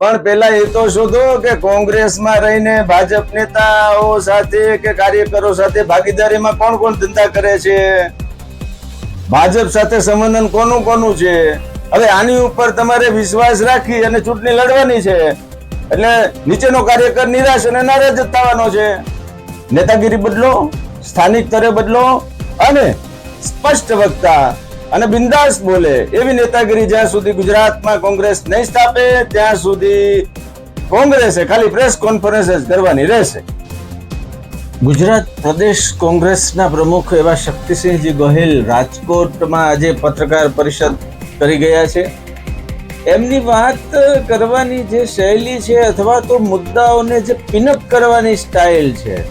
પણ પેલા એ તો શોધો કે કોંગ્રેસમાં રહીને ભાજપ નેતાઓ સાથે કે કાર્યકરો સાથે ભાગીદારીમાં કોણ કોણ ધંધા કરે છે, ભાજપ સાથે સંબંધન કોનું કોનું છે. હવે આની ઉપર તમારે વિશ્વાસ રાખી અને ચૂંટણી લડવાની છે, એટલે નીચેનો કાર્યકર નિરાશ અને નારાજ જ થવાનો છે. નેતાગીરી બદલો, સ્થાનિક સ્તરે બદલો અને સ્પષ્ટ વક્તા અને બિંદાસ બોલે એવી નેતાગીરી જ્યાં સુધી ગુજરાતમાં કોંગ્રેસ નહીં સ્થાપે ત્યાં સુધી કોંગ્રેસે ખાલી પ્રેસ કોન્ફરન્સ જ કરવાની રહેશે. ગુજરાત પ્રદેશ કોંગ્રેસના પ્રમુખ એવા શક્તિસિંહજી ગોહિલ રાજકોટમાં આજે પત્રકાર પરિષદ કરી ગયા છે. એમની વાત કરવાની જે શૈલી છે અથવા તો મુદ્દાઓને જે પિનઅપ કરવાની સ્ટાઇલ છે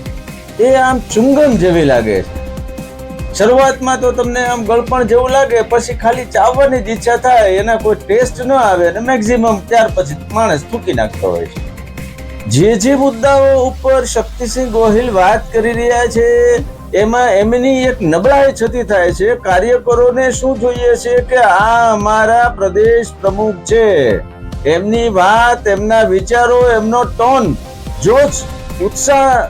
એ આમ ચુંગમ જેવી લાગે છે. શરૂઆતમાં તો તમને આમ ગળપણ જેવું લાગે, પછી ખાલી ચાવવાની જ ઈચ્છા થાય, એના કોઈ ટેસ્ટ ન આવે અને મેક્સિમમ ત્યાર પછી માણસ થૂકી નાખતો હોય છે. જે મુદ્દાઓ ઉપર શક્તિસિંહ ગોહિલ વાત કરી રહ્યા છે એમાં એમની એક નબળાઈ છતી થાય છે. કાર્યકરોને શું જોઈએ છે કે આ અમારા પ્રદેશ પ્રમુખ છે, એમની વાત, એમના વિચારો, એમનો ટોન, જોશ, ઉત્સાહ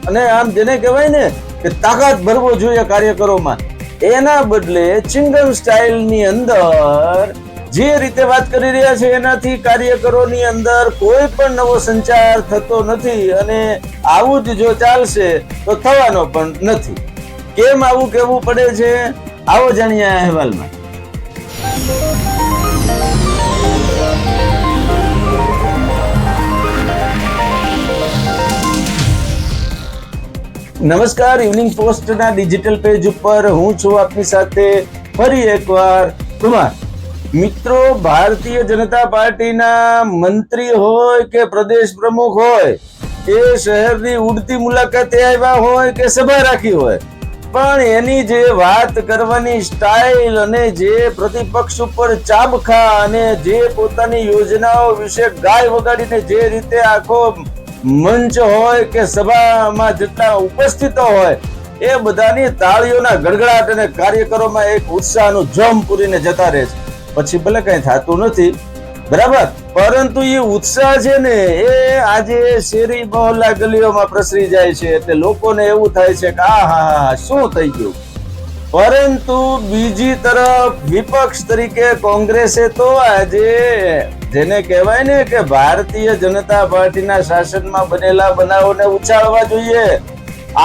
અને આમ જેને કહેવાય ને કે તાકાત ભરવો જોઈએ કાર્યકરોમાં, એના બદલે ચિંગમ સ્ટાઇલની અંદર જે રીતે વાત કરી રહ્યા છે એનાથી કાર્યકરોની અંદર કોઈ પણ નવો સંચાર થતો નથી અને આવું જ જો ચાલશે તો થવાનો પણ નથી. કેમ આવું કહેવું પડે છે, આવો જાણીએ આ અહેવાલમાં. નમસ્કાર, ઇવનિંગ પોસ્ટના ડિજિટલ પેજ ઉપર હું છું આપની સાથે ફરી એકવાર કુમાર. મિત્રો, ભારતીય જનતા પાર્ટીના મંત્રી હોય કે પ્રદેશ પ્રમુખ હોય કે શહેરની ઉડતી મુલાકાતે આવ્યા હોય કે સભા રાખી હોય, પણ એની જે વાત કરવાની સ્ટાઇલ અને જે પ્રતિપક્ષ ઉપર ચાબખા અને જે પોતાની યોજનાઓ વિશે ગાય વગાડીને જે રીતે આખો મંચ હોય કે સભામાં જેટલા ઉપસ્થિતો હોય એ બધાની તાળીઓના ગડગડાટ અને કાર્યકરોમાં એક ઉત્સાહનું જમ પૂરીને જતા રહે છે. પછી ભલે કઈ થતું નથી, બરાબર, પરંતુ એ ઉત્સાહ છે ને એ આજે શેરી મહોલ્લા ગલીઓમાં પ્રસરી જાય છે, એટલે લોકોને એવું થાય છે કે આ હા શું થઈ ગયું. પરંતુ બીજી તરફ વિપક્ષ તરીકે કોંગ્રેસે તો આજે જેને કહેવાય ને કે ભારતીય જનતા પાર્ટીના શાસનમાં બનેલા બનાવોને ઉછાળવા જોઈએ,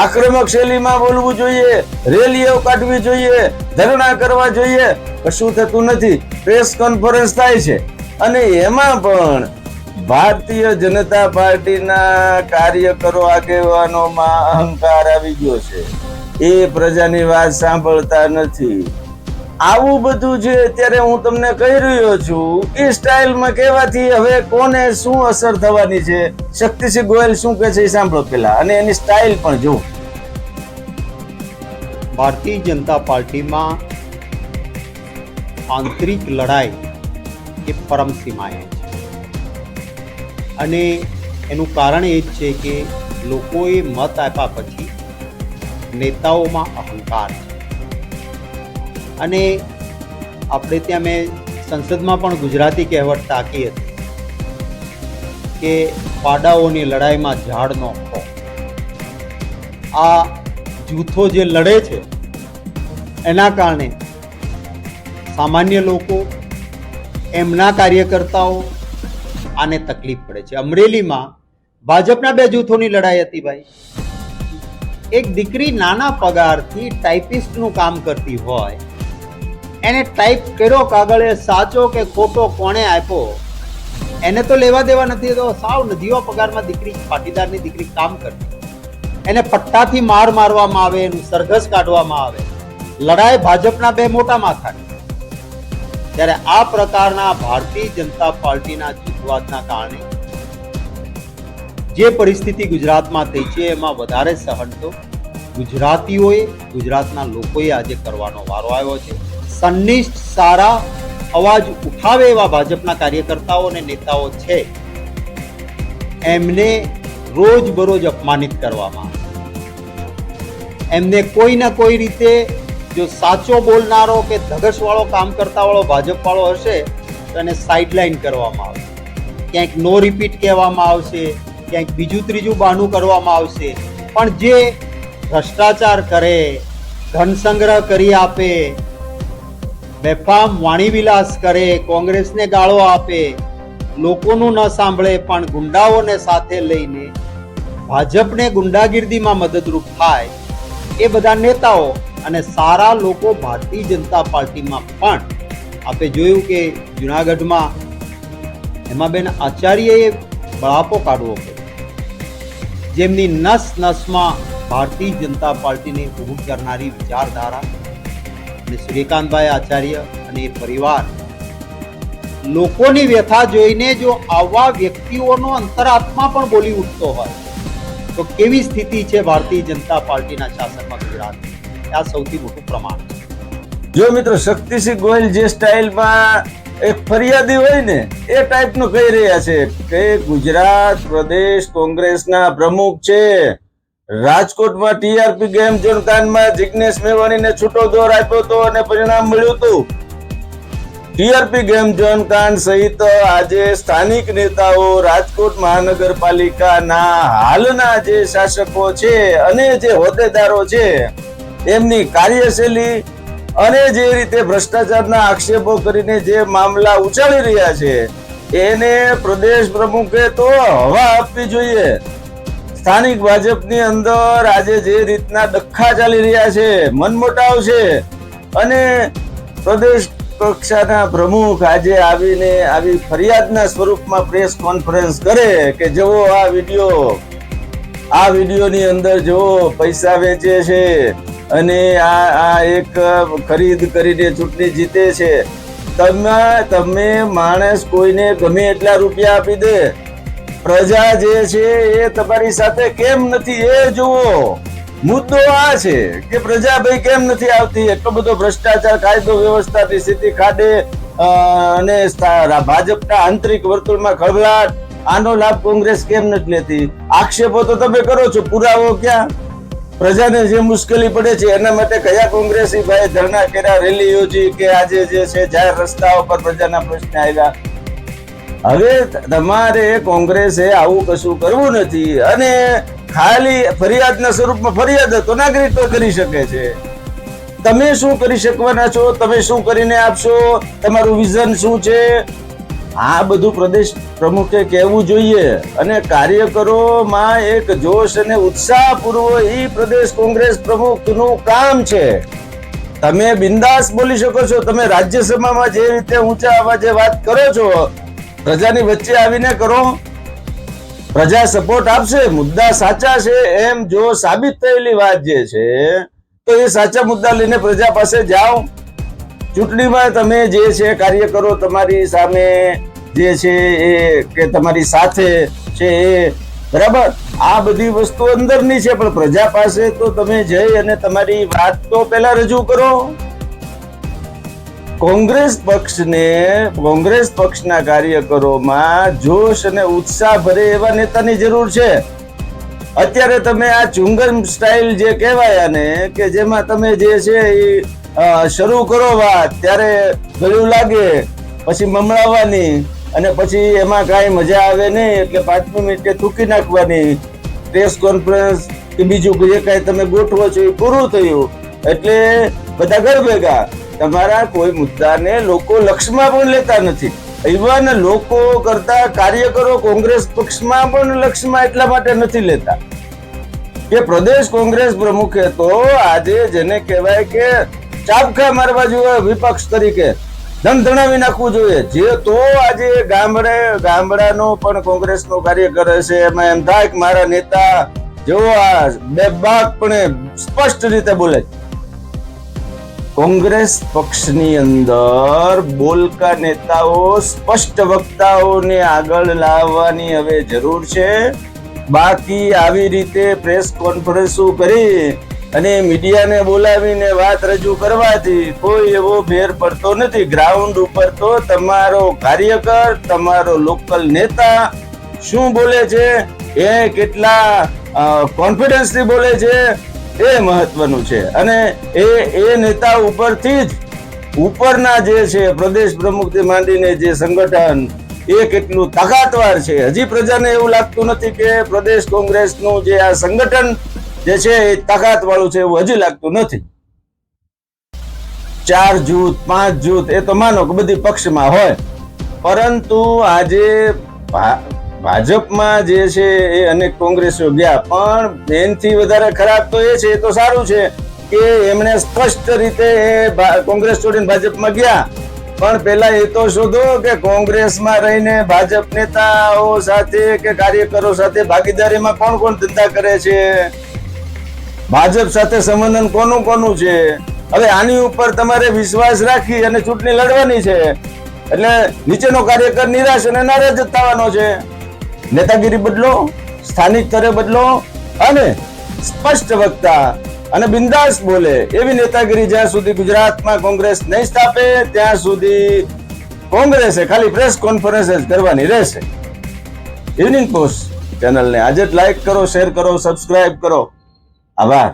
આક્રમક શૈલીમાં બોલવું જોઈએ, રેલીઓ કાઢવી જોઈએ, ધરણા કરવા જોઈએ, કશું થતું નથી. પ્રેસ કોન્ફરન્સ થાય છે અને એમાં પણ ભારતીય જનતા પાર્ટીના કાર્યકરો, આગેવાનોમાં અહંકાર આવી ગયો છે. એ પ્રજાની વાત સાંભળતા નથી. આવું બધું જે અત્યારે હું તમને કહી રહ્યો છું એ સ્ટાઇલમાં કહેવાથી હવે કોને શું અસર થવાની છે, શક્તિસિંહ ગોહિલ શું કહે છે એ સાંભળો પેલા, અને એની સ્ટાઇલ પણ જુઓ. ભારતીય જનતા પાર્ટીમાં આંતરિક લડાઈ એ પરમ સીમાએ છે અને એનું કારણ એ જ છે કે લોકોએ મત આપ્યા પછી નેતાઓમાં અહંકાર છે. અને આપણે ત્યાં મેં સંસદમાં પણ ગુજરાતી કહેવત ટાંકી હતી કે પાડાઓની લડાઈમાં ઝાડ નો ખો. આ જૂથો જે લડે છે એના કારણે સામાન્ય લોકો, એમના કાર્યકર્તાઓ આને તકલીફ પડે છે. અમરેલીમાં ભાજપના બે જૂથોની લડાઈ હતી ભાઈ. એક દીકરી નાના પગારથી ટાઈપિસ્ટનું કામ કરતી હોય, એને ટાઈપ કર્યો કાગળ, સાચો કે ખોટો કોણે આપ્યો એને તો લેવા દેવા નથી. તો સાવ નજીવા પગારમાં દીકરી, પાટીદારની દીકરી કામ કરતી, એને પટ્ટાથી માર મારવામાં આવે, એનું સરઘસ કાઢવામાં આવે. લડાઈ ભાજપના બે મોટા માથાની. ત્યારે આ પ્રકારના ભારતીય જનતા પાર્ટીના જૂથવાદના કારણે જે પરિસ્થિતિ ગુજરાતમાં થઈ છે એમાં વધારે સહન તો ગુજરાતીઓએ, ગુજરાતના લોકોએ આજે કરવાનો વારો આવ્યો છે. સંનિષ્ઠ, સારા અવાજ ઉઠાવે એવા ભાજપના કાર્યકર્તાઓ અને નેતાઓ છે, એમને રોજ બરોજ અપમાનિત કરવામાં આવે. એમને કોઈ ના કોઈ રીતે જો સાચો બોલનારો કે ધગશવાળો કામ કરતા વાળો ભાજપ વાળો હશે તો એને સાઇડલાઇન કરવામાં આવે. ક્યાંક નો રિપીટ કહેવામાં આવશે, ક્યાંક બીજું ત્રીજું બહાનું કરવામાં આવશે, પણ જે ભ્રષ્ટાચાર કરે, ધન સંગ્રહ કરી આપે, બેફામ વાણીવિલાસ કરે, કોંગ્રેસને ગાળો આપે, લોકોનું ન સાંભળે પણ ગુંડાઓને સાથે લઈને ભાજપને ગુંડાગીર્દીમાં મદદરૂપ થાય, એ બધા નેતાઓ અને સારા લોકો ભારતીય જનતા પાર્ટીમાં પણ આપણે જોયું કે જુનાગઢમાં હેમાબેન આચાર્યએ બળાપો કાઢવો પડ્યો, જેમની નસ નસમાં ભારતીય જનતા પાર્ટીને ઊભું કરનારી વિચારધારા, અને સૂર્યકાંતભાઈ આચાર્ય અને એ પરિવાર લોકોની વ્યથા જોઈને જો આવા વ્યક્તિઓનો અંતરાત્મા પણ બોલી ઉઠતો હોય તો કેવી સ્થિતિ છે ભારતીય જનતા પાર્ટીના શાસનમાં ગુજરાતની, આ સૌથી મોટું પ્રમાણ છે. જો મિત્રો શક્તિસિંહ ગોહિલ જે સ્ટાઇલમાં એક ફરિયાદી હોય ને એ ટાઈપનું કહી રહ્યા છે કે ગુજરાત પ્રદેશ કોંગ્રેસના પ્રમુખ છે, રાજકોટમાં ટીઆરપી ગેમ ઝોન કાંડમાં જિગ્નેશ મેવાણીને છૂટો દોર આપ્યો હતો અને પરિણામ મળ્યું હતું. ટીઆરપી ગેમ ઝોન કાંડ સહિત આજે સ્થાનિક નેતાઓ, રાજકોટ મહાનગરપાલિકાના હાલના જે શાસકો છે અને જે હોદ્દેદારો છે એમની કાર્યશૈલી અને જે રીતે ભ્રષ્ટાચારના આક્ષેપો કરીને જે મામલા ઉછાળી રહ્યા છે એને પ્રદેશ પ્રમુખે તો હવા આપવી જોઈએ. સ્થાનિક ભાજપની અંદર આજે જે રીતના ડખ્ખા ચાલી રહ્યા છે, મનમોટાવ છે, અને પ્રદેશ કક્ષાના પ્રમુખ આજે આવીને આવી ફરિયાદના સ્વરૂપમાં પ્રેસ કોન્ફરન્સ કરે કે જુઓ આ વિડીયોની અંદર જુઓ પૈસા વેચે છે અને આ એક ખરીદ કરીને ચૂંટણી જીતે છે. તમે માણસ કોઈને ગમે એટલા રૂપિયા આપી દે, પ્રજા જે છે એ તમારી સાથે કેમ નથી એ જુઓ. મુદ્દો આ છે કે પ્રજા ભાઈ કેમ નથી આવતી, એટલો બધો ભ્રષ્ટાચાર, કાયદો વ્યવસ્થાની સ્થિતિ ખાડે અને ભાજપના આંતરિક વર્તુળમાં ખળભળાટ, આનો લાભ કોંગ્રેસ કેમ નથી લેતી? આક્ષેપો તો તમે કરો છો, પુરાવો ક્યાં? પ્રજાને જે મુશ્કેલી પડે છે એના માટે કયા કોંગ્રેસી ભાઈ ધરણા કર્યા, રેલી યોજી કે આજે જે છે જાહેર રસ્તાઓ પર પ્રજાના પ્રશ્ન આવ્યા? હવે તમારે કોંગ્રેસે આવું કશું કરવું નથી અને ખાલી ફરિયાદના સ્વરૂપમાં ફરિયાદ તો નાગરિકો કરી શકે છે. તમે શું કરી શકવાના છો? તમે શું કરીને આપશો? તમારું વિઝન શું છે? આ બધું પ્રદેશ પ્રમુખે કહેવું જોઈએ અને કાર્યકરોમાં એક જોશ અને ઉત્સાહ પૂરવો એ પ્રદેશ કોંગ્રેસ પ્રમુખનું કામ છે. તમે બિંદાસ બોલી શકો છો, તમે રાજ્યસભામાં જે રીતે ઊંચા અવાજે વાત કરો છો, પ્રજાની વચ્ચે આવીને કરો, પ્રજા સપોર્ટ આપશે, મુદ્દા સાચા છે એમ જો સાબિત થયેલી વાત જે છે તો એ સાચા મુદ્દા લઈને પ્રજા પાસે જાઓ. ચૂંટણીમાં તમે જે છે કાર્યકરો તમારી સામે જે છે એ કે તમારી સાથે છે એ બરાબર, આ બધી વસ્તુ અંદરની છે, પણ પ્રજા પાસે તો તમે જઈ અને તમારી વાત તો પહેલા રજૂ કરો. કોંગ્રેસ પક્ષના કાર્યકરોમાં જોશ અને ઉત્સાહ ભરે એવા નેતાની જરૂર છે. અત્યારે તમે આ ચુંગમ સ્ટાઇલ જે કહેવાય ને કે જેમાં તમે જે છે એ શરૂ કરો વાત, ત્યારે ગળ્યું લાગે, પછી મમણાવવાની અને પછી એમાં કાંઈ મજા આવે નહીં એટલે 5મી મિનિટે થૂકી નાખવાની. પ્રેસ કોન્ફરન્સ કે બીજું જે કાંઈ તમે ગોઠવો છો એ પૂરું થયું એટલે બધા ઘર ભેગા. તમારા કોઈ મુદ્દાને લોકો લક્ષમાં પણ લેતા નથી. ઇવન લોકો કરતા કાર્યકરો કોંગ્રેસ પક્ષમાં પણ લક્ષમાં એટલા માટે નથી લેતા કે પ્રદેશ કોંગ્રેસ પ્રમુખે તો આજે જેને કહેવાય કે ચાપખા મારવા જોઈએ, વિપક્ષ તરીકે ધમધણાવી નાખવું જોઈએ. જે તો આજે ગામડાનો પણ કોંગ્રેસનો કાર્યકર હશે એમાં એમ થાય કે મારા નેતા જેવો આ બેબાકપણે સ્પષ્ટ રીતે બોલે. કોંગ્રેસ પક્ષની અંદર બોલકા નેતાઓ, સ્પષ્ટ વક્તાઓને આગળ લાવવાની હવે જરૂર છે. બાકી આવી રીતે પ્રેસ કોન્ફરન્સો કરી અને મીડિયાને બોલાવીને વાત રજૂ કરવાથી કોઈ એવો ફેર પડતો નથી. ગ્રાઉન્ડ ઉપર તો તમારો કાર્યકર, તમારો લોકલ નેતા શું બોલે છે, એ કેટલા કોન્ફિડન્સથી બોલે છે એ મહત્વનું છે. અને એ નેતા ઉપરથી જ ઉપરના જે છે પ્રદેશ પ્રમુખથી માંડીને જે સંગઠન એ કેટલું તાકાતવાર છે. હજી પ્રજાને એવું લાગતું નથી કે પ્રદેશ કોંગ્રેસનું જે આ સંગઠન જે છે એ તાકાત વાળું છે એવું હજી લાગતું નથી. 4 જૂથ 5 જૂથ એ તો માનો કે બધી પક્ષમાં હોય, પરંતુ આજે ભાજપમાં જે છે એ અનેક કોંગ્રેસીઓ ગયા, પણ એનથી વધારે ખરાબ તો એ છે, એ તો સારું છે કે એમણે સ્પષ્ટ રીતે કોંગ્રેસ છોડીને ભાજપમાં ગયા. પણ પેલા એ તો શોધો કે કોંગ્રેસમાં રહીને ભાજપ નેતાઓ સાથે કે કાર્યકરો સાથે ભાગીદારીમાં કોણ કોણ ધંધા કરે છે, ભાજપ સાથે સંબંધન કોનું કોનું છે. હવે આની ઉપર તમારે વિશ્વાસ રાખી અને ચૂંટણી લડવાની છે, એટલે નીચેનો કાર્યકર નિરાશ અને નારાજ જ થવાનો છે. નેતાગીરી બદલો, સ્થાનિક સ્તરે બદલો અને સ્પષ્ટ વક્તા અને બિંદાસ બોલે એવી નેતાગીરી જ્યાં સુધી ગુજરાતમાં કોંગ્રેસ નહીં સ્થાપે ત્યાં સુધી કોંગ્રેસે ખાલી પ્રેસ કોન્ફરન્સ જ કરવાની રહેશે. ઇવનિંગ પોસ્ટ ચેનલને આજે જ લાઈક કરો, શેર કરો, સબસ્ક્રાઇબ કરો. આભાર.